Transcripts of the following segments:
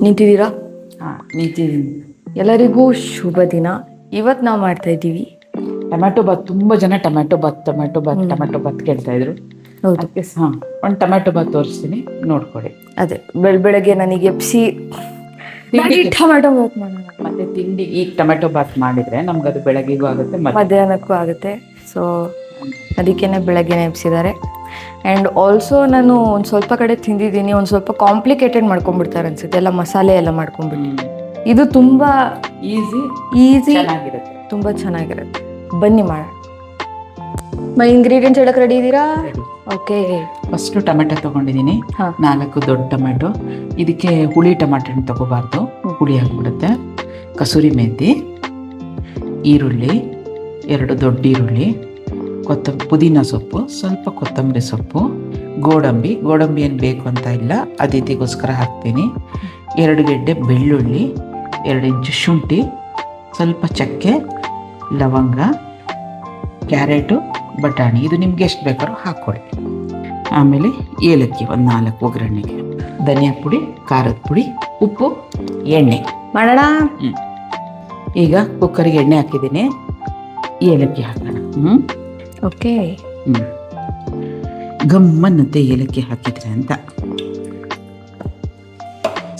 ನಿಂತಿದ್ದೀರಾ? ಹಾಂ, ನಿಂತಿದ್ದೀನಿ. ಎಲ್ಲರಿಗೂ ಶುಭ ದಿನ. ಇವತ್ತು ನಾವು ಮಾಡ್ತಾ ಇದ್ದೀವಿ ಟೊಮ್ಯಾಟೊ ಬಾತ್. ತುಂಬ ಜನ ಟೊಮ್ಯಾಟೊ ಬಾತ್ ಕೇಳ್ತಾ ಇದ್ರು. ಹೌದು, ಅದಕ್ಕೆ ಒಂದು ಟೊಮ್ಯಾಟೊ ಬಾತ್ ತೋರಿಸ್ತೀನಿ, ನೋಡ್ಕೊಳ್ಳಿ. ಅದೇ ಬೆಳಗ್ಗೆ ನನಗೆ ಎಪ್ಸಿ ಟೊಮ್ಯಾಟೊ ಬಾತ್ ಮಾಡೋಣ. ಮತ್ತೆ ತಿಂಡಿ ಈಗ ಟೊಮ್ಯಾಟೊ ಬಾತ್ ಮಾಡಿದರೆ ನಮ್ಗೆ ಅದು ಬೆಳಗ್ಗೆಗೂ ಆಗುತ್ತೆ, ಮಧ್ಯಾಹ್ನಕ್ಕೂ ಆಗುತ್ತೆ. ಸೊ ಅದಕ್ಕೇ ಬೆಳಗ್ಗೆನೇ ಎಪ್ಸಿದ್ದಾರೆ. ಆ್ಯಂಡ್ ಆಲ್ಸೋ ನಾನು ಒಂದು ಸ್ವಲ್ಪ ಕಡೆ ತಿಂದಿದ್ದೀನಿ, ಒಂದು ಸ್ವಲ್ಪ ಕಾಂಪ್ಲಿಕೇಟೆಡ್ ಮಾಡ್ಕೊಂಡ್ಬಿಡ್ತಾರೆ ಅನ್ಸುತ್ತೆ, ಎಲ್ಲ ಮಸಾಲೆ ಎಲ್ಲ ಮಾಡ್ಕೊಂಡ್ಬಿಟ್ಟು. ಇದು ತುಂಬ ಈಸಿ, ಚೆನ್ನಾಗಿರುತ್ತೆ, ತುಂಬ ಚೆನ್ನಾಗಿರುತ್ತೆ. ಬನ್ನಿ ಮಾಡೋಣ. ಇಂಗ್ರೀಡಿಯೆಂಟ್ಸ್ ಹೇಳಕ್ಕೆ ರೆಡಿ ಇದ್ದೀರಾ? ಓಕೆ. ಫಸ್ಟು ಟೊಮೆಟೊ ತೊಗೊಂಡಿದ್ದೀನಿ, 4 ದೊಡ್ಡ ಟೊಮೆಟೊ. ಇದಕ್ಕೆ ಹುಳಿ ಟೊಮೆಟೊ ತೊಗೋಬಾರ್ದು, ಹುಳಿ ಆಗಿಬಿಡುತ್ತೆ. ಕಸೂರಿ ಮೆಂತಿ, ಈರುಳ್ಳಿ 2 ದೊಡ್ಡ ಈರುಳ್ಳಿ, ಪುದೀನ ಸೊಪ್ಪು, ಸ್ವಲ್ಪ ಕೊತ್ತಂಬರಿ ಸೊಪ್ಪು, ಗೋಡಂಬಿ ಏನು ಬೇಕು ಅಂತ ಇಲ್ಲ, ಅತಿಥಿಗೋಸ್ಕರ ಹಾಕ್ತೀನಿ. 2 ಗೆಡ್ಡೆ ಬೆಳ್ಳುಳ್ಳಿ, 2 ಇಂಚು ಶುಂಠಿ, ಸ್ವಲ್ಪ ಚಕ್ಕೆ, ಲವಂಗ, ಕ್ಯಾರೆಟು, ಬಟಾಣಿ. ಇದು ನಿಮ್ಗೆ ಎಷ್ಟು ಬೇಕಾದ್ರೂ ಹಾಕ್ಕೊಳ್ಳಿ. ಆಮೇಲೆ ಏಲಕ್ಕಿ ಒಂದು 4 ಒಗ್ಗರಣೆಗೆ, ಧನಿಯಾ ಪುಡಿ, ಖಾರದ ಪುಡಿ, ಉಪ್ಪು, ಎಣ್ಣೆ ಮಾಡೋಣ. ಈಗ ಕುಕ್ಕರಿಗೆ ಎಣ್ಣೆ ಹಾಕಿದ್ದೀನಿ, ಏಲಕ್ಕಿ ಹಾಕೋಣ. ಓಕೆ. ಗಮ್ಮನ್ನಂತೆ ಏಲಕ್ಕಿ ಹಾಕಿದ್ರೆ ಅಂತ.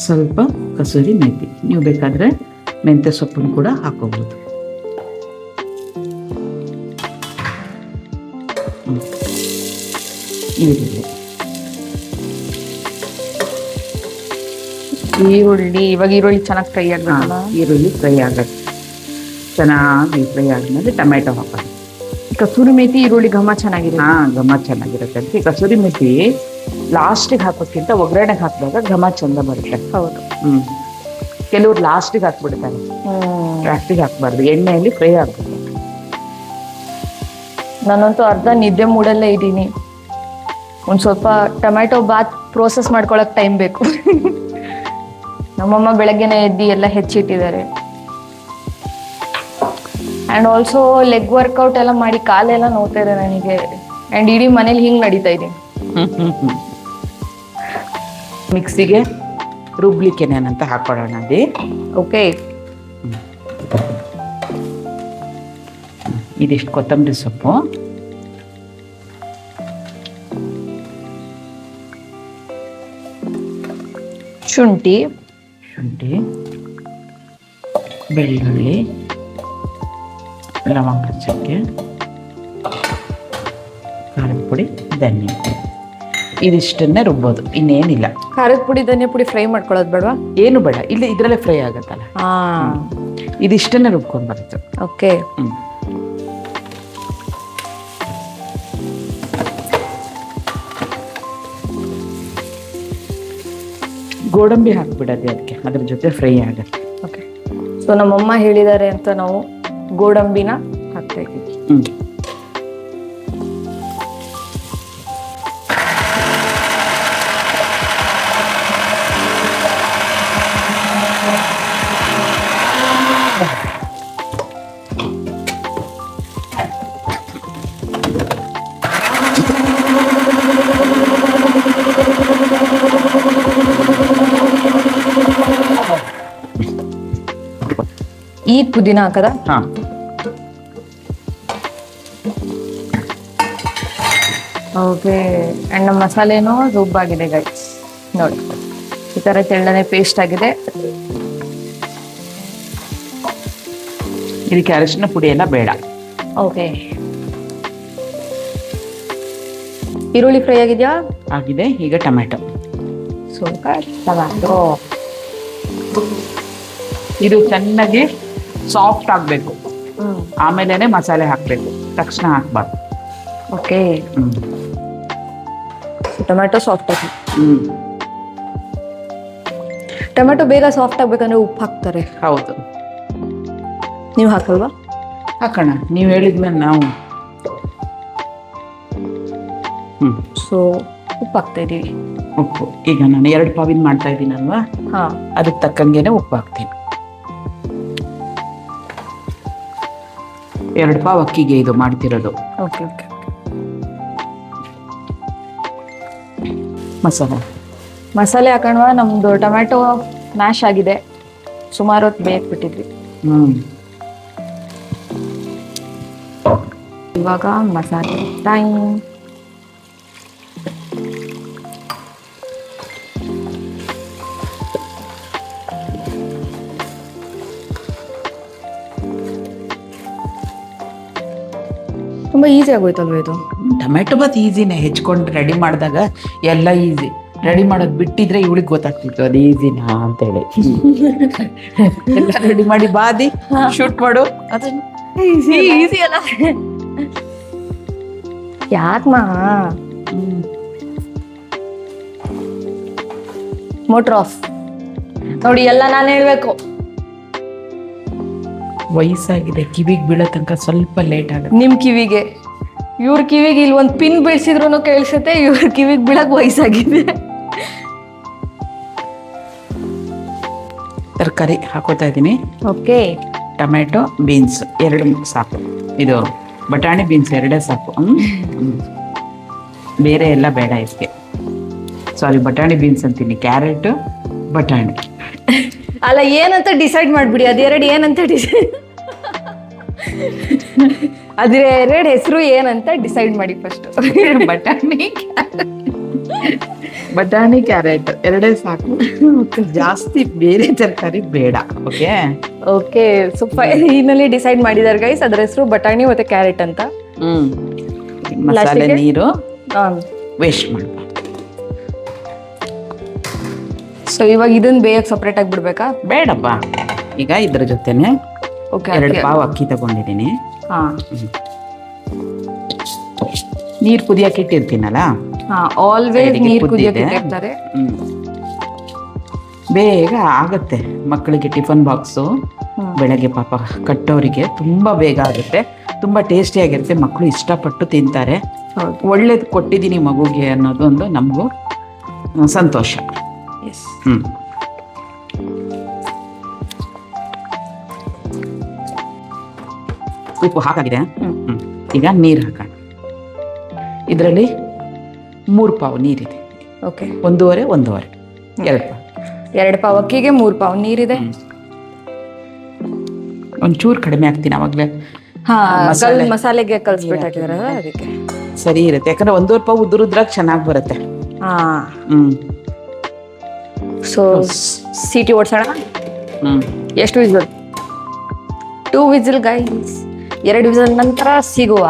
ಸ್ವಲ್ಪ ಕಸೂರಿ ಮೆಂತಿ, ನೀವು ಬೇಕಾದರೆ ಮೆಂತ್ಯ ಸೊಪ್ಪನ್ನು ಕೂಡ ಹಾಕೋಬಹುದು. ಈರುಳ್ಳಿ ಇವಾಗ ಚೆನ್ನಾಗಿ ಫ್ರೈ ಆಗಲ್ಲ. ಈರುಳ್ಳಿ ಫ್ರೈ ಆಗುತ್ತೆ, ಚೆನ್ನಾಗಿ ಫ್ರೈ ಆದ್ಮೇಲೆ ಟೊಮೆಟೊ ಹಾಕೋದು. ಕಸೂರಿ ಮೇಥಿ ಈರುಳ್ಳಿ ಘಮ ಚೆನ್ನಾಗಿರುತ್ತೆ. ಘಮ ಚೆನ್ನಾಗಿರುತ್ತೆ. ಅದಕ್ಕೆ ಕಸೂರಿ ಮೇಥಿ ಲಾಸ್ಟಿಗೆ ಹಾಕೋಕ್ಕಿಂತ ಒಗ್ಗರಣೆಗೆ ಹಾಕಿದಾಗ ಘಮ ಚಂದ ಬರುತ್ತೆ. ಹೌದು. ಕೆಲವ್ರು ಲಾಸ್ಟಿಗೆ ಹಾಕ್ಬಿಡ್ತಾರೆ, ಲಾಸ್ಟಿಗೆ ಹಾಕ್ಬಾರ್ದು, ಎಣ್ಣೆಯಲ್ಲಿ ಫ್ರೈ ಆಗ್ಬೇಕು. ನಾನಂತೂ ಅರ್ಧ ನಿದ್ದೆ ಮೂಡಲ್ಲೇ ಇದ್ದೀನಿ. ಒಂದು ಸ್ವಲ್ಪ ಟೊಮ್ಯಾಟೊ ಬಾತ್ ಪ್ರೋಸೆಸ್ ಮಾಡ್ಕೊಳಕ್ ಟೈಮ್ ಬೇಕು. ನಮ್ಮಮ್ಮ ಬೆಳಗ್ಗೆನೇ ಎದ್ದು ಎಲ್ಲ ಹೆಚ್ಚಿಟ್ಟಿದ್ದಾರೆ. ಆ್ಯಂಡ್ ಆಲ್ಸೋ ಲೆಗ್ ವರ್ಕೌಟ್ ಎಲ್ಲ ಮಾಡಿ ಕಾಲೆಲ್ಲ ನೋಡ್ತಾ ಇದೆ ನನಗೆ. ಆ್ಯಂಡ್ ಇಡೀ ಮನೇಲಿ ಹಿಂಗೆ ನಡೀತಾ ಇದ್ದೀನಿ. ಮಿಕ್ಸಿಗೆ ರುಬ್ಲಿಕ್ಕೆ ಅಂತ ಹಾಕೊಳ್ಳೋಣ. ಅದೇ ಓಕೆ. ಇದಿಷ್ಟು ಕೊತ್ತಂಬರಿ ಸೊಪ್ಪು, ಶುಂಠಿ, ಬೆಳ್ಳುಳ್ಳಿ, ಲವಂಗ, ಚಕ್ಕೆ, ಖಾರದ ಪುಡಿ, ಧನಿಯಾ. ಇದಿಷ್ಟನ್ನೇ ರುಬ್ಬೋದು, ಇನ್ನೇನಿಲ್ಲ. ಖಾರದ ಪುಡಿ, ಧನಿಯಾ ಪುಡಿ ಫ್ರೈ ಮಾಡ್ಕೊಳ್ಳೋದು ಬೇಡವಾ? ಏನು ಬೇಡ, ಇಲ್ಲಿ ಇದರಲ್ಲೇ ಫ್ರೈ ಆಗುತ್ತಲ್ಲ. ಇದಿಷ್ಟನ್ನೇ ರುಬ್ಕೊಂಡು ಬರುತ್ತೆ. ಓಕೆ. ಗೋಡಂಬಿ ಹಾಕ್ಬಿಡೋದು ಅದಕ್ಕೆ, ಅದ್ರ ಜೊತೆ ಫ್ರೈ ಆಗುತ್ತೆ. ಓಕೆ. ಸೊ ನಮ್ಮಮ್ಮ ಹೇಳಿದ್ದಾರೆ ಅಂತ ನಾವು ಗೋಡಂಬಿನ ಹಾಕ್ತಾ ಇದ್ದೀವಿ. ಈ ಪುದೀನ ಹಾಕದ? ಓಕೆ. ಆ್ಯಂಡ್ ನಮ್ಮ ಮಸಾಲೆನೂ ರುಬ್ಬಾಗಿದೆ ಗೈಸ್, ನೋಡಿ ಈ ಥರ ತೆಳ್ಳನೆ ಪೇಸ್ಟ್ ಆಗಿದೆ. ಇದಕ್ಕೆ ಅರಿಶಿನ ಪುಡಿ ಎಲ್ಲ ಬೇಡ. ಓಕೆ. ಈರುಳ್ಳಿ ಫ್ರೈ ಆಗಿದೆಯಾ? ಆಗಿದೆ. ಈಗ ಟೊಮ್ಯಾಟೊ, ಸ್ವಲ್ಪ ಟೊಮ್ಯಾಟೊ. ಇದು ಚೆನ್ನಾಗಿ ಸಾಫ್ಟ್ ಆಗಬೇಕು, ಆಮೇಲೆ ಮಸಾಲೆ ಹಾಕಬೇಕು, ತಕ್ಷಣ ಹಾಕ್ಬಾರ್ದು. ಓಕೆ. ಟೊಮ್ಯಾಟೊ ಸಾಫ್ಟ್ ಆಗಿ. ಟೊಮ್ಯಾಟೊ ಬೇಗ ಸಾಫ್ಟ್ ಆಗ್ಬೇಕಂದ್ರೆ ಉಪ್ಪು ಹಾಕ್ತಾರೆ. ಹೌದು. ನೀವು ಹಾಕಲ್ವಾ? ಹಾಕೋಣ, ನೀವು ಹೇಳಿದ್ಮೇಲೆ ನಾವು. ಸೊ ಉಪ್ಪು ಹಾಕ್ತಾ ಇದ್ದೀವಿ. ಉಪ್ಪು ಈಗ ನಾನು 2 ಪಾವಿನ ಮಾಡ್ತಾ ಇದ್ದೀನಲ್ವಾ, ಅದಕ್ಕೆ ತಕ್ಕಂಗೆನೆ ಉಪ್ಪು ಹಾಕ್ತೀನಿ. 2 ಪಾವ್ ಅಕ್ಕಿಗೆ ಇದು ಮಾಡ್ತಿರೋದು. Okay okay. ಮಸಾಲೆ ಹಾಕೋಣವಾ? ನಮ್ದು ಟೊಮ್ಯಾಟೊ ಮ್ಯಾಶ್ ಆಗಿದೆ, ಸುಮಾರು ಹೊತ್ತು ಬೇಯಕ್ಕೆ ಬಿಟ್ಟಿದ್ವಿ. ಇವಾಗ ಮಸಾಲೆ ಟೈಮ್. ತುಂಬಾ ಈಸಿ ಆಗೋಯ್ತಲ್ವ ಇದು? ಟೊಮೆಟೊ ಬಾತ್ ಈಸಿನೇ, ಹೆಚ್ಕೊಂಡು ರೆಡಿ ಮಾಡಿದಾಗ ಎಲ್ಲ ಈಸಿ. ರೆಡಿ ಮಾಡೋದು ಬಿಟ್ಟಿದ್ರೆ ಇವಳಿಗೆ ಗೊತ್ತಾಗ್ತಿತ್ತು ಅದು ಈಸಿನಾ ಅಂತೇಳಿ. ಎಲ್ಲ ರೆಡಿ ಮಾಡಿ ಬಾದಿ ಶೂಟ್ ಮಾಡು, ಅದನ್ನ ಈಸಿ ಅಲ್ಲ ಯಾಕಮ್ಮ? ಮೋಟ್ರ್ ಆಫ್ ನೋಡಿ, ಎಲ್ಲ ನಾನು ಹೇಳ್ಬೇಕು. ವಯಸ್ಸಾಗಿದೆ, ಕಿವಿಗೆ ಬೀಳೋ ತನಕ ಸ್ವಲ್ಪ ಲೇಟ್ ಆಗುತ್ತೆ. ನಿಮ್ ಕಿವಿಗೆ, ಇವ್ರ ಕಿವಿಗೆ ಇಲ್ಲಿ ಒಂದು ಪಿನ್ ಬೀಳ್ಸಿದ್ರು ಕೇಳಿಸುತ್ತೆ, ಇವ್ರ ಕಿವಿಗೆ ಬೀಳಕ್ ವಯಸ್ಸಾಗಿದೆ. ತರಕಾರಿ ಹಾಕೋತಾ ಇದ್ದೀನಿ. ಓಕೆ, ಟೊಮೆಟೊ, ಬೀನ್ಸ್ 2 ಸಾಕು. ಇದು ಬಟಾಣಿ ಬೀನ್ಸ್ 2 ಸಾಕು. ಬೇರೆ ಎಲ್ಲ ಬೇಡ ಇದಕ್ಕೆ. ಸಾರಿ, ಬಟಾಣಿ ಬೀನ್ಸ್ ಅಂತೀನಿ, ಕ್ಯಾರೆಟ್ ಬಟಾಣಿ. ಅಲ್ಲ, ಏನಂತ ಡಿಸೈಡ್ ಮಾಡ್ಬಿಡಿ, ಅದೆರಡು ಏನಂತ ಡಿಸೈಡ್, ಅದೆರಡು ಹೆಸರು ಏನಂತ ಡಿಸೈಡ್ ಮಾಡಿ ಫಸ್ಟ್. ಬಟಾಣಿ ಕ್ಯಾರೆಟ್ 2 ಸಾಕು, ಜಾಸ್ತಿ ಬೇರೆ ತರಕಾರಿ ಬೇಡ. Okay okay, so finally decide ಮಾಡಿದಾರೆ ಗೈಸ್, ಅದ್ರ ಹೆಸರು ಬಟಾಣಿ ಮತ್ತೆ ಕ್ಯಾರೆಟ್ ಅಂತ. ಮಸಾಲೆ ನೀರು ವೇಸ್ಟ್ ಮಾಡಬಾರ್ದು. ಸೊ ಇವಾಗ ಇದನ್ನ ಬೇಯಕ್ಕೆ ಸಪ್ರೇಟ್ ಆಗಿ ಬಿಡ್ಬೇಕಾ? ಬೇಡಪ್ಪ, ಈಗ ಇದ್ರ ಜೊತೆನೆ 2 ಪಾವ್ ಅಕ್ಕಿ ತಗೊಂಡಿದ್ದೀನಿ. ನೀರ್ ಕುದಿಯಕ್ಕೆ ಇಟ್ಟಿರ್ತೀನಲ್ಲ, ಆಲ್ವೇಸ್ ನೀರು ಕುದಿಯಕ್ಕೆ ಇಟ್ಟಿರ್ತಾರೆ. ಬೇಗ ಆಗತ್ತೆ. ಮಕ್ಕಳಿಗೆ ಟಿಫನ್ ಬಾಕ್ಸು ಬೆಳಗ್ಗೆ ಪಾಪ ಕಟ್ಟೋರಿಗೆ ತುಂಬಾ ಬೇಗ ಆಗುತ್ತೆ, ತುಂಬಾ ಟೇಸ್ಟಿ ಆಗಿರುತ್ತೆ, ಮಕ್ಕಳು ಇಷ್ಟಪಟ್ಟು ತಿಂತಾರೆ. ಒಳ್ಳೇದು ಕೊಟ್ಟಿದ್ದೀನಿ ಮಗುಗೆ ಅನ್ನೋದೊಂದು ನಮಗೂ ಸಂತೋಷ. ಉಪ್ಪು ಹಾಕಾಗಿದೆ. ಈಗ ನೀರು ಹಾಕೋಣ. ಇದರಲ್ಲಿ 3 ಪಾವ್ ನೀರಿದೆ. ಓಕೆ, 1.5 2 ಪಾವ್. 2 ಪಾವ್ ಅಕ್ಕಿಗೆ 3 ಪಾವ್ ನೀರಿದೆ. ಒಂಚೂರು ಕಡಿಮೆ ಹಾಕ್ತೀನಿ, ಅವಾಗಲೇ ಮಸಾಲೆಗೆ ಕಲ್ಸ್ಬಿಟ್ಟಾಕಿದಾರ, ಅದಕ್ಕೆ ಸರಿ ಇರುತ್ತೆ. ಯಾಕಂದ್ರೆ 1.5 ಪಾವ್ ಉದುರುದ್ರಾಗ ಚೆನ್ನಾಗಿ ಬರುತ್ತೆ. ಸೊ ಸೀಟಿ ಓಡಿಸೋಣ. ಎಷ್ಟು ವಿಸಿಲ್? 2 whistle guys. 2 ವಿಸಿಲ್ ನಂತರ ಸಿಗುವ.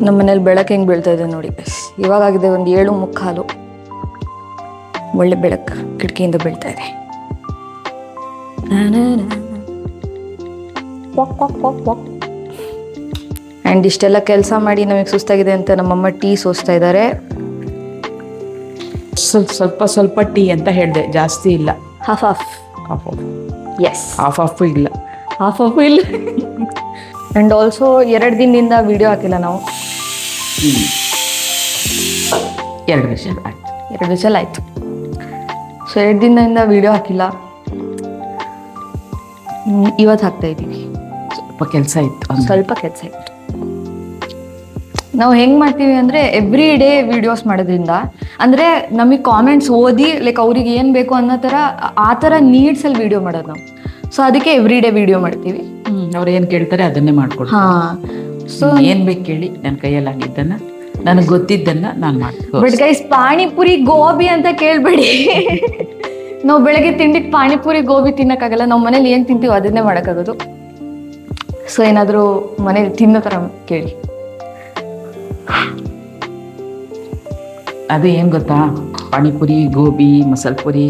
ನಮ್ಮ ಮನೇಲಿ ಬೆಳಕು ಹೆಂಗೆ ಬೀಳ್ತಾ ಇದೆ ನೋಡಿ. ಇವಾಗಾಗಿದೆ 7:45. ಒಳ್ಳೆ ಬೆಳಕು ಕಿಟಕಿಯಿಂದ ಬೀಳ್ತಾ ಇದೆ. ಆ್ಯಂಡ್ ಇಷ್ಟೆಲ್ಲ ಕೆಲಸ ಮಾಡಿ ನಮಗೆ ಸುಸ್ತಾಗಿದೆ ಅಂತ ನಮ್ಮಮ್ಮ ಟೀ ಸೋಸ್ತಾ ಇದ್ದಾರೆ. ಸ್ವಲ್ಪ ಟೀ ಅಂತ ಹೇಳಿದೆ, ಜಾಸ್ತಿ ಇಲ್ಲ. ಹಾಫ್ ಎಸ್, ಹಾಫ್ ಇಲ್ಲ. ಆ್ಯಂಡ್ ಆಲ್ಸೋ 2 ದಿನದಿಂದ ವಿಡಿಯೋ ಹಾಕಿಲ್ಲ ನಾವು. 2 ವಿಷಲ್ ಆಯ್ತು. 2 ವಿಷಲ್ ಆಯ್ತು. ಸೊ 2 ದಿನದಿಂದ ವಿಡಿಯೋ ಹಾಕಿಲ್ಲ. ಇವತ್ತು ಹಾಕ್ತಾ ಇದ್ದೀವಿ. ಸ್ವಲ್ಪ ಕೆಲಸ ಇತ್ತು. ನಾವು ಹೆಂಗೆ ಮಾಡ್ತೀವಿ ಅಂದರೆ ಎವ್ರಿ ಡೇ ವಿಡಿಯೋಸ್ ಮಾಡೋದ್ರಿಂದ, ಅಂದರೆ ನಮಗೆ ಕಾಮೆಂಟ್ಸ್ ಓದಿ ಲೈಕ್ ಅವ್ರಿಗೆ ಏನು ಬೇಕು ಅನ್ನೋ ಥರ ಆ ಥರ ನೀಡ್ಸಲ್ಲಿ ವಿಡಿಯೋ ಮಾಡೋದು ನಾವು. ಸೊ ಅದಕ್ಕೆ ಎವ್ರಿ ಡೇ ವಿಡಿಯೋ ಮಾಡ್ತೀವಿ. ಅವ್ರು ಏನು ಕೇಳ್ತಾರೆ ಅದನ್ನೇ ಮಾಡ್ಕೊಡ್ತೀನಿ. ಸೊ ಏನು ಬೇಕು ಕೇಳಿ, ನನ್ನ ಕೈಯಲ್ಲಿ ಆಗಿದ್ದನ್ನು, ನನಗೆ ಗೊತ್ತಿದ್ದನ್ನು ನಾನು ಮಾಡ್ತೀನಿ. ಬಟ್ ಗೈಸ್, ಪಾನಿಪುರಿ ಗೋಬಿ ಅಂತ ಕೇಳಬೇಡಿ. ನಾವು ಬೆಳಗ್ಗೆ ತಿಂಡಿಗೆ ಪಾನಿಪುರಿ ಗೋಬಿ ತಿನ್ನೋಕ್ಕಾಗಲ್ಲ. ನಾವು ಮನೇಲಿ ಏನು ತಿಂತೀವೋ ಅದನ್ನೇ ಮಾಡೋಕ್ಕಾಗೋದು. ಸೊ ಏನಾದರೂ ಮನೇಲಿ ತಿನ್ನೋ ಥರ ಕೇಳಿ. ಅದು ಏನು ಗೊತ್ತಾ, ಪಾನಿಪುರಿ, ಗೋಬಿ, ಮಸಾಲೆ ಪುರಿ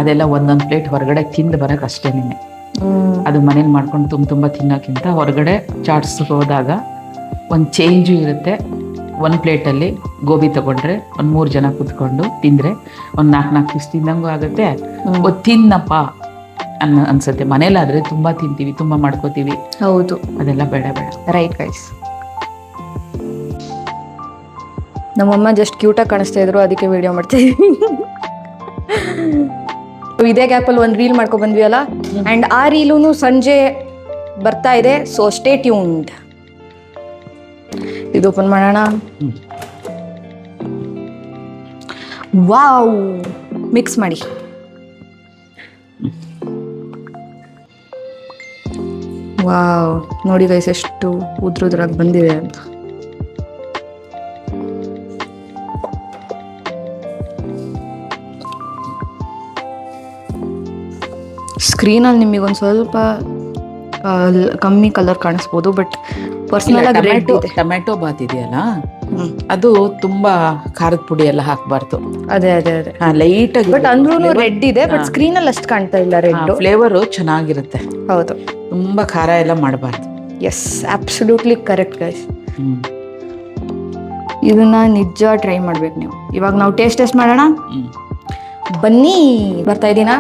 ಅದೆಲ್ಲ ಒಂದೊಂದು ಪ್ಲೇಟ್ ಹೊರಗಡೆ ತಿಂದು ಬರೋಕೆ ಅಷ್ಟೇನೆ. ಅದು ಮನೇಲಿ ಮಾಡ್ಕೊಂಡು ತುಂಬ ತಿನ್ನೋಕ್ಕಿಂತ ಹೊರಗಡೆ ಚಾಟ್ಸ್ಗೆ ಹೋದಾಗ ಒಂದು ಚೇಂಜು ಇರುತ್ತೆ. 1 ಪ್ಲೇಟಲ್ಲಿ ಗೋಬಿ ತಗೊಂಡ್ರೆ 3 ಜನ ಕೂತ್ಕೊಂಡು ತಿಂದರೆ 4 ಪೀಸ್ ತಿಂದಂಗೂ ಆಗುತ್ತೆ. ತಿನ್ನಪ್ಪ ಅನ್ಸುತ್ತೆ. ಮನೇಲಾದರೆ ತುಂಬ ತಿಂತೀವಿ, ತುಂಬ ಮಾಡ್ಕೋತೀವಿ. ಹೌದು, ಅದೆಲ್ಲ ಬೇಡ. Right guys. ನಮ್ಮಮ್ಮ ಜಸ್ಟ್ ಕ್ಯೂಟಾಗಿ ಕಾಣಿಸ್ತಾ ಇದ್ರು, ಅದಕ್ಕೆ ವಿಡಿಯೋ ಮಾಡ್ತಿದ್ವಿ. ಇದೇ ಗ್ಯಾಪಲ್ಲಿ ಒಂದು ರೀಲ್ ಮಾಡ್ಕೊ ಬಂದ್ವಿ ಅಲ್ಲ, ಆ್ಯಂಡ್ ಆ ರೀಲೂ ಸಂಜೆ ಬರ್ತಾ ಇದೆ. So stay tuned. ಇದು ಓಪನ್ ಮಾಡೋಣ. ವಾವ್, ಮಿಕ್ಸ್ ಮಾಡಿ. ವಾವ್, ನೋಡಿ ಗೈಸ್ ಎಷ್ಟು ಉದ್ರುದ್ರಾಗಿ ಬಂದಿದೆ ಅಂತ. ಸ್ಕ್ರೀನಲ್ಲಿ ನಿಮಗೆ ಒಂದು ಸ್ವಲ್ಪ ಕಮ್ಮಿ ಕಲರ್ ಕಾಣಿಸ್ಬೋದು, ಬಟ್ ಪರ್ಸನಲ್ ಆಗಿ ರೆಡ್ ಇದೆ. ಟೊಮ್ಯಾಟೊ ಬಾತ್ ಇದೆಯಲ್ಲ, ಅದು ತುಂಬಾ ಖಾರದ ಪುಡಿ ಎಲ್ಲ ಹಾಕಬಾರ್ದು. ಅದೇ ಅದೇ ಅದೇ ಲೈಟ್ ಆಗಿ, ಬಟ್ ಅಂದ್ರೂ ರೆಡ್ ಇದೆ, ಬಟ್ ಸ್ಕ್ರೀನ್ ಅಲ್ಲಿ ಅಷ್ಟು ಕಾಣ್ತಾ ಇಲ್ಲ ರೆಡ್. ಫ್ಲೇವರ್ ಚೆನ್ನಾಗಿರುತ್ತೆ. ಹೌದು, ತುಂಬಾ ಖಾರ ಎಲ್ಲ ಮಾಡಬಾರ್ದು. Yes, absolutely correct guys. ಇದನ್ನ ನಿಜ ಟ್ರೈ ಮಾಡ್ಬೇಕು ನೀವು. ಇವಾಗ ನಾವು ಟೇಸ್ಟ್ ಮಾಡೋಣ. ಬನ್ನಿ, ಬರ್ತಾ ಇದ್ದೀನಾ?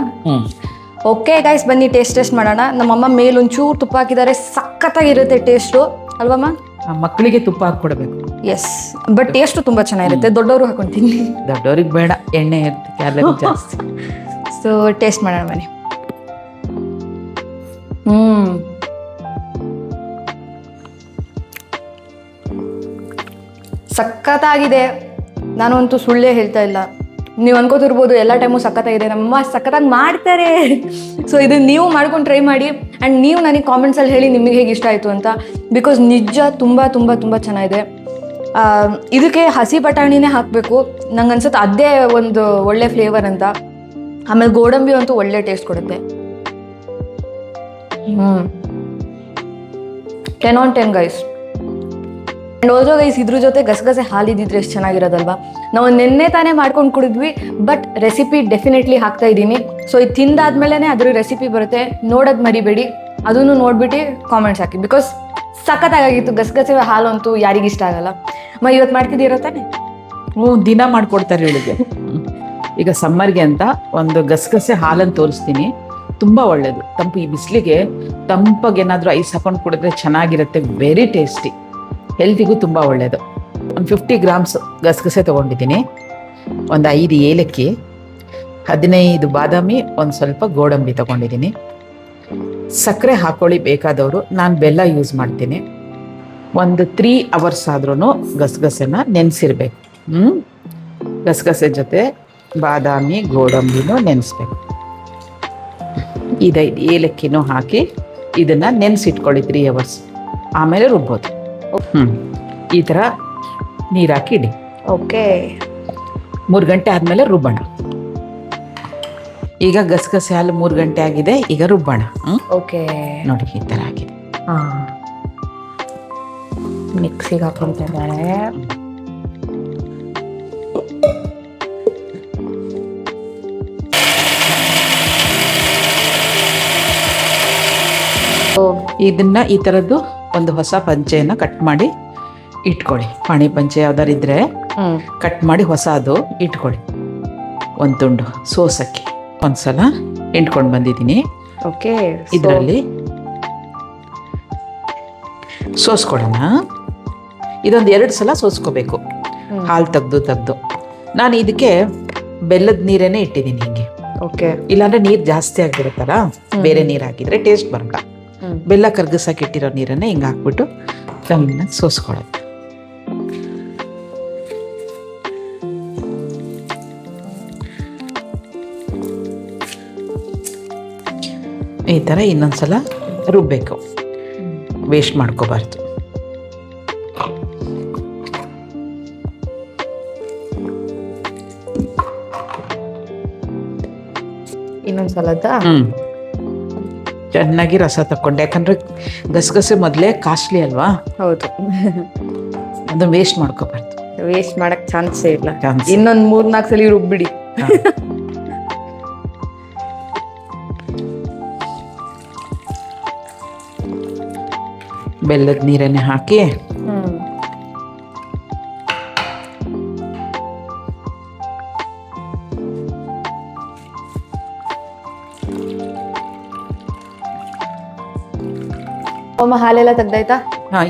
ಓಕೆ ಗೈಸ್, ಬನ್ನಿ ಟೇಸ್ಟ್ ಮಾಡೋಣ. ನಮ್ಮಮ್ಮ ಮೇಲೊಂಚೂರು ತುಪ್ಪ ಹಾಕಿದ್ದಾರೆ, ಸಖತ್ತಾಗಿರುತ್ತೆ ಟೇಸ್ಟು ಅಲ್ವಮ್ಮ? ಮಕ್ಕಳಿಗೆ ತುಪ್ಪ ಹಾಕ್ಕೊಡ್ಬೇಕು. ಎಸ್, ಬಟ್ ಟೇಸ್ಟು ತುಂಬಾ ಚೆನ್ನಾಗಿರುತ್ತೆ. ದೊಡ್ಡವರು ಹಾಕೊಂತೀನಿ, ದೊಡ್ಡವ್ರಿಗೆ ಬೇಡ, ಎಣ್ಣೆ ಇರುತ್ತೆ ಕ್ಯಾಲರಿ ಜಾಸ್ತಿ. ಸೊ ಟೇಸ್ಟ್ ಮಾಡೋಣ ಬನ್ನಿ. ಸಖತ್ತಾಗಿದೆ. ನಾನಂತೂ ಸುಳ್ಳೇ ಹೇಳ್ತಾ ಇಲ್ಲ. ನೀವು ಅನ್ಕೋತಿರ್ಬೋದು ಎಲ್ಲ ಟೈಮು ಸಖತ್ತಾಗಿದೆ, ನಮ್ಮಮ್ಮ ಸಖತ್ತಾಗಿ ಮಾಡ್ತಾರೆ. ಸೊ ಇದನ್ನ ನೀವು ಮಾಡ್ಕೊಂಡು ಟ್ರೈ ಮಾಡಿ, ಆ್ಯಂಡ್ ನೀವು ನನಗೆ ಕಾಮೆಂಟ್ಸಲ್ಲಿ ಹೇಳಿ ನಿಮಗೆ ಹೇಗೆ ಇಷ್ಟ ಆಯಿತು ಅಂತ. ಬಿಕಾಸ್ ನಿಜ ತುಂಬ ತುಂಬ ತುಂಬ ಚೆನ್ನಾಗಿದೆ. ಇದಕ್ಕೆ ಹಸಿ ಬಟಾಣಿನೇ ಹಾಕಬೇಕು, ನಂಗೆ ಅನ್ಸುತ್ತೆ ಅದೇ ಒಂದು ಒಳ್ಳೆ ಫ್ಲೇವರ್ ಅಂತ. ಆಮೇಲೆ ಗೋಡಂಬಿ ಅಂತೂ ಒಳ್ಳೆ ಟೇಸ್ಟ್ ಕೊಡುತ್ತೆ. 10 on 10 guys. And also guys, ಇದ್ರ ಜೊತೆ ಗಸಗಸೆ ಹಾಲಿದ್ದಿದ್ರೆ ಎಷ್ಟು ಚೆನ್ನಾಗಿರೋದಲ್ವಾ. ನಾವು ನಿನ್ನೆ ತಾನೇ ಮಾಡ್ಕೊಂಡು ಕುಡಿದ್ವಿ, ಬಟ್ ರೆಸಿಪಿ ಡೆಫಿನೆಟ್ಲಿ ಹಾಕ್ತಾ ಇದ್ದೀನಿ. ಸೊ ಇದು ತಿಂದಾದ್ಮೇಲೆ ಅದ್ರ ರೆಸಿಪಿ ಬರುತ್ತೆ, ನೋಡೋದು ಮರಿಬೇಡಿ. ಅದನ್ನು ನೋಡ್ಬಿಟ್ಟು ಕಾಮೆಂಟ್ಸ್ ಹಾಕಿ, ಬಿಕಾಸ್ ಸಖತ್ತಾಗಿತ್ತು. ಗಸಗಸೆ ಹಾಲು ಅಂತೂ ಯಾರಿಗಿಷ್ಟ ಆಗಲ್ಲ. ಇವತ್ತು ಮಾಡ್ತಿದ್ದೀರೋ ತಾನೆ? ದಿನ ಮಾಡ್ಕೊಡ್ತಾರೆ ಇವಳಿಗೆ. ಈಗ ಸಮ್ಮರ್ಗೆ ಅಂತ ಒಂದು ಗಸಗಸೆ ಹಾಲನ್ನು ತೋರಿಸ್ತೀನಿ, ತುಂಬ ಒಳ್ಳೆಯದು. ಈ ಬಿಸಿಲಿಗೆ ತಂಪಾಗಿ ಏನಾದರೂ ಐಸ್ ಹಾಕೊಂಡು ಕುಡಿದ್ರೆ ಚೆನ್ನಾಗಿರುತ್ತೆ. ವೆರಿ ಟೇಸ್ಟಿ, ಹೆಲ್ತಿಗೂ ತುಂಬ ಒಳ್ಳೆಯದು. ಒಂದು 50 ಗ್ರಾಮ್ಸ್ ಗಸಗಸೆ ತೊಗೊಂಡಿದ್ದೀನಿ, ಒಂದು 5 ಏಲಕ್ಕಿ, 15 ಬಾದಾಮಿ, ಒಂದು ಸ್ವಲ್ಪ ಗೋಡಂಬಿ ತೊಗೊಂಡಿದ್ದೀನಿ. ಸಕ್ಕರೆ ಹಾಕೊಳ್ಳಿ ಬೇಕಾದವರು, ನಾನು ಬೆಲ್ಲ ಯೂಸ್ ಮಾಡ್ತೀನಿ. ಒಂದು 3 hours ಆದ್ರೂ ಗಸಗಸೆನ ನೆನೆಸಿರ್ಬೇಕು. ಗಸಗಸೆ ಜೊತೆ ಬಾದಾಮಿ ಗೋಡಂಬಿನೂ ನೆನೆಸ್ಬೇಕು. 5 ಏಲಕ್ಕಿನೂ ಹಾಕಿ ಇದನ್ನು ನೆನೆಸಿಟ್ಕೊಳ್ಳಿ 3 hours, ಆಮೇಲೆ ರುಬ್ಬೋದು. ಈ ಥರ ನೀರು ಹಾಕಿ ಇಡಿ. ಓಕೆ, 3 ಗಂಟೆ ಆದಮೇಲೆ ರುಬ್ಬೋಣ. ಈಗ ಗಸಗಸೆ ಹಾಲು 3 ಗಂಟೆ ಆಗಿದೆ, ಈಗ ರುಬ್ಬೋಣ. ಓಕೆ, ನೋಡಿ ಈ ಥರ ಆಗಿದೆ. ಮಿಕ್ಸಿಗೆ ಹಾಕೊಂತಿದ್ದಾರೆ. ಇದನ್ನ ಈ ಥರದ್ದು ಒಂದು ಹೊಸ ಪಂಚೆಯನ್ನು ಕಟ್ ಮಾಡಿ ಇಟ್ಕೊಳ್ಳಿ. ಪಾಣಿ ಪಂಚೆ ಯಾವ್ದಾರು ಇದ್ರೆ ಕಟ್ ಮಾಡಿ ಹೊಸದು ಇಟ್ಕೊಳ್ಳಿ. ಒಂದು ತುಂಡು ಸೋಸಕ್ಕೆ ಒಂದ್ಸಲ ಇಂಟ್ಕೊಂಡು ಬಂದಿದ್ದೀನಿ. ಓಕೆ, ಇದರಲ್ಲಿ ಸೋಸ್ಕೊಳ್ಳೋಣ. ಇದೊಂದು 2 ಸಲ ಸೋಸ್ಕೋಬೇಕು, ಹಾಲು ತೆಗ್ದು. ನಾನು ಇದಕ್ಕೆ ಬೆಲ್ಲದ ನೀರೇನೆ ಇಟ್ಟಿದ್ದೀನಿ ಹಿಂಗೆ. ಓಕೆ, ಇಲ್ಲಾಂದ್ರೆ ನೀರು ಜಾಸ್ತಿ ಆಗಿರುತ್ತಲ್ಲ, ಬೇರೆ ನೀರು ಹಾಕಿದ್ರೆ ಟೇಸ್ಟ್ ಬರಲ್ಲ. ಬೆಲ್ಲ ಕರ್ಗಿಸಕ್ಕೆ ಇಟ್ಟಿರೋ ನೀರನ್ನ ಹಿಂಗೆ ಹಾಕ್ಬಿಟ್ಟು ಚೆನ್ನಾಗಿ ಸೋಸ್ಕೊಳ್ಳೋದು. ಈ ಥರ ಇನ್ನೊಂದ್ಸಲ ರುಬ್ಬೇಕು, ವೇಸ್ಟ್ ಮಾಡ್ಕೋಬಾರ್ದು. ಇನ್ನೊಂದ್ಸಲ ಚೆನ್ನಾಗಿ ರಸ ತಕ್ಕೊಂಡೆ, ಯಾಕಂದ್ರೆ ಗಸಗಸೆ ಮೊದಲೇ ಕಾಸ್ಟ್ಲಿ ಅಲ್ವಾ. ಹೌದು, ಅದು ವೇಸ್ಟ್ ಮಾಡ್ಕೋಬಾರ್ದು. ವೇಸ್ಟ್ ಮಾಡಕ್ ಚಾನ್ಸೇ ಇಲ್ಲ. ಇನ್ನೊಂದು 3-4 ಸಲ ರುಬ್ಬಿಡಿ. ಬೆಲ್ಲದ ನೀರನ್ನೇ ಹಾಕಿ ಹಾಲೆಲ್ಲ ತೆಗ್ದಾಯ್ತಾ?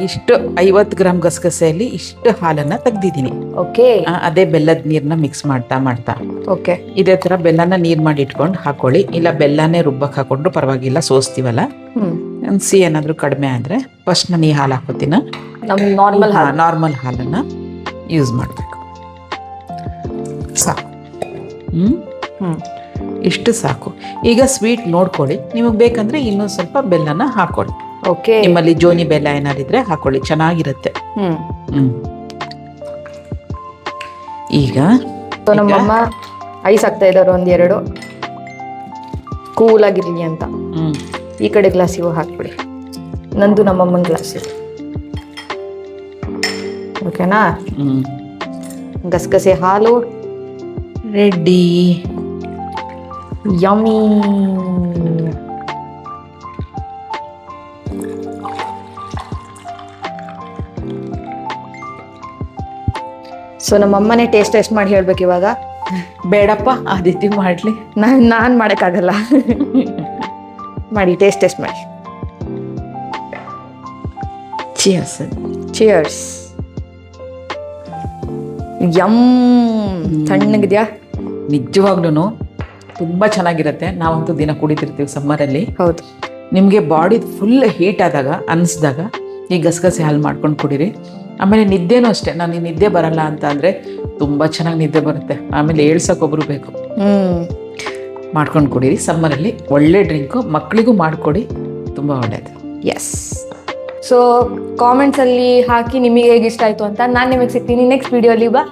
ಇಷ್ಟು 50 ಗ್ರಾಮ್ ಗಸಗಸೆಯಲ್ಲಿ ಇಷ್ಟು ಹಾಲನ್ನ ತೆಗ್ದಿದ್ದೀನಿ. ಓಕೆ, ಅದೇ ಬೆಲ್ಲದ ನೀರನ್ನ ಮಿಕ್ಸ್ ಮಾಡ್ತಾ ಓಕೆ, ಇದೇ ತರ ಬೆಲ್ಲನ ನೀರ್ ಮಾಡಿ ಇಟ್ಕೊಂಡು ಹಾಕೊಳ್ಳಿ. ಇಲ್ಲ ಬೆಲ್ಲನೇ ರುಬ್ಬಕ್ ಹಾಕೊಂಡ್ರು ಪರವಾಗಿಲ್ಲ, ಸೋಸ್ತೀವಲ್ಲ. ಸಿಹಿ ಏನಾದ್ರು ಕಡಿಮೆ ಆದ್ರೆ ಫಸ್ಟ್ ನಾನು ಈ ಹಾಲು ಹಾಕೋತೀನ. ನಾರ್ಮಲ್ ಹಾಲನ್ನ ಯೂಸ್ ಮಾಡಬೇಕು. ಸಾಕು. ಇಷ್ಟು ಸಾಕು. ಈಗ ಸ್ವೀಟ್ ನೋಡ್ಕೊಳ್ಳಿ, ನಿಮಗೆ ಬೇಕಂದ್ರೆ ಇನ್ನೊಂದು ಸ್ವಲ್ಪ ಬೆಲ್ಲನ ಹಾಕೊಳ್ಳಿ. ಓಕೆ. ನಿಮ್ಮಲ್ಲಿ ಜೋನಿ ಬೆಲ್ಲ ಏನಾರಿದ್ರೆ ಹಾಕೊಳ್ಳಿ, ಚೆನ್ನಾಗಿರುತ್ತೆ. ಈಗ ನಮ್ಮಮ್ಮ ಐಸ್ ಹಾಕ್ತಾ ಇದ್ದಾರೆ ಒಂದೆರಡು, ಕೂಲ್ ಆಗಿರ್ಲಿ ಅಂತ. ಈ ಕಡೆ ಗ್ಲಾಸಿಗೂ ಹಾಕ್ಬಿಡಿ, ನಂದು ನಮ್ಮಮ್ಮನ ಗ್ಲಾಸ್ ಇದೆ. ಓಕೆನಾ? ಗಸಗಸೆ ಹಾಲು ರೆಡಿ. ಯಮ್ಮಿ. ಸೊ ನಮ್ಮಮ್ಮನೇ ಟೇಸ್ಟ್ ಮಾಡಿ ಹೇಳ್ಬೇಕು ಇವಾಗ. ಬೇಡಪ್ಪ, ಆದಿತ್ಯ ಮಾಡ್ಲಿ. ನಾನು ಮಾಡೋಕ್ಕಾಗಲ್ಲ. ಮಾಡಿ, ಟೇಸ್ಟ್ ಮಾಡಿ. ಚಿಯರ್ಸ್. ಚಿಯರ್ಸ್. ಯಮ್. ತಣ್ಣಗಿದ್ಯಾ? ನಿಜವಾಗ್ಲೂ ತುಂಬ ಚೆನ್ನಾಗಿರುತ್ತೆ. ನಾವಂತೂ ದಿನ ಕುಡಿತಿರ್ತೀವಿ ಸಮ್ಮರಲ್ಲಿ. ಹೌದು. ನಿಮಗೆ ಬಾಡಿ ಫುಲ್ ಹೀಟ್ ಆದಾಗ ಅನ್ನಿಸ್ದಾಗ ಈ ಗಸಗಸೆ ಹಾಲು ಮಾಡ್ಕೊಂಡು ಕುಡೀರಿ. ಆಮೇಲೆ ನಿದ್ದೆನೂ ಅಷ್ಟೇ. ನನಗೆ ನಿದ್ದೆ ಬರಲ್ಲ ಅಂತ ಅಂದರೆ ತುಂಬ ಚೆನ್ನಾಗಿ ನಿದ್ದೆ ಬರುತ್ತೆ. ಆಮೇಲೆ ಏಳ್ಸೋಕೊಬ್ರು ಬೇಕು. ಮಾಡ್ಕೊಂಡು ಕುಡೀರಿ ಸಮ್ಮರಲ್ಲಿ. ಒಳ್ಳೆ ಡ್ರಿಂಕು, ಮಕ್ಕಳಿಗೂ ಮಾಡಿಕೊಡಿ, ತುಂಬ ಒಳ್ಳೆಯದು. ಎಸ್. ಸೊ ಕಾಮೆಂಟ್ಸಲ್ಲಿ ಹಾಕಿ ನಿಮಗೆ ಹೇಗೆ ಇಷ್ಟ ಆಯಿತು ಅಂತ. ನಾನು ನಿಮಗೆ ಸಿಗ್ತೀನಿ ನೆಕ್ಸ್ಟ್ ವಿಡಿಯೋಲಿ. ಬಾ.